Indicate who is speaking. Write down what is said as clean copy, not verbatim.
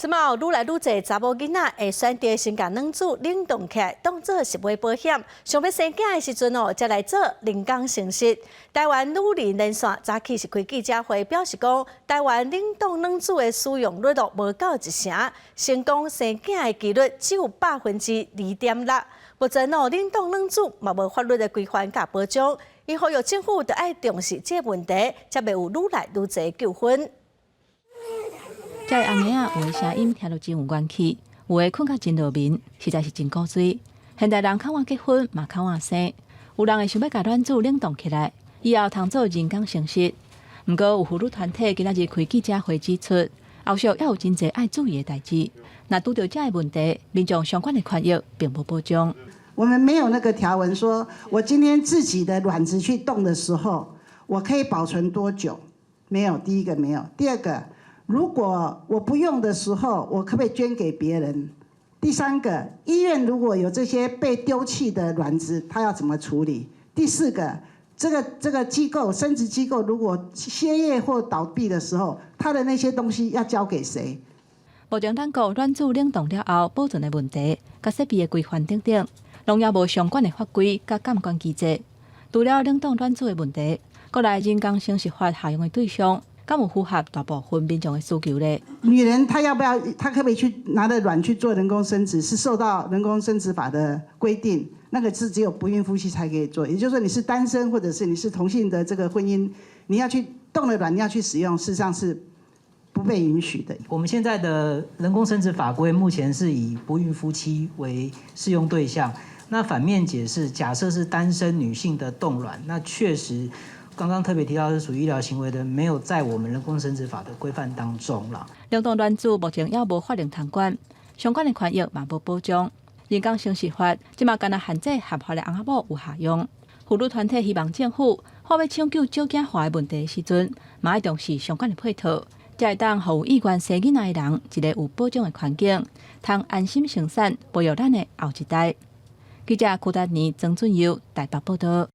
Speaker 1: 即嘛有愈来愈侪查某囡仔会选择先甲卵子冷冻起来，当做是买保险。想要生囝的时阵才来做人工生殖。台湾女人连线早起是开记者会，表示讲台湾冷冻卵子的使用率无到1成，成功生囝的几率只有2.6%。目前冷冻卵子嘛无法律的规范甲保障，因呼吁政府着爱重视这个问题，才袂有愈来愈侪纠纷。
Speaker 2: 这个红娘有的声音听落真有元气，有的困较真落眠，实在是真古锥。现代人渴望结婚，嘛渴望生，有人会想要把卵子冷冻起来，以后通做人工生殖。不过有妇女团体今仔日开记者会指出，后续也有真侪爱注意的代志。若拄到这个问题，民众相关的权益并无保障。
Speaker 3: 我们没有那个条文说，我今天自己的卵子去冻的时候，我可以保存多久？没有，第一个没有。第二个，如果我不用的时候，我可不可以捐给别人？第三个，医院如果有这些被丢弃的卵子，他要怎么处理？第四个，这个机构生殖机构如果歇业或倒闭的时候，他的那些东西要交给谁？
Speaker 2: 目前咱国卵子冷冻了后保存的问题，甲设备的规范等等，拢也无相关的法规甲监管机制。除了冷冻卵子的问题，国内人工生殖法下用的对象，敢有符合大部分民众的需求呢？
Speaker 3: 女人她要不要？她可不可以去拿着卵去做人工生殖？是受到人工生殖法的规定，那个是只有不孕夫妻才可以做。也就是说，你是单身或者是你是同性的这个婚姻，你要去冻了卵，你要去使用，事实上是不被允许的。
Speaker 4: 我们现在的人工生殖法规目前是以不孕夫妻为适用对象。那反面解释，假设是单身女性的冻卵，那确实刚刚特别提到是属于医疗行为的，没有在我们人工生殖法的规范当中啦。
Speaker 2: 冷冻卵子目前也无法令通管，相关的权益嘛无保障。人工生殖法即嘛干那限制合法的翁仔某有下用。妇女团体希望政府或要抢救少囝化的问题的时阵，嘛要重视相关的配套，才会当互有意愿生囡仔的人一个有保障的环境，通安心生产，培育咱的后一代。记者柯达年、曾俊佑台北报道。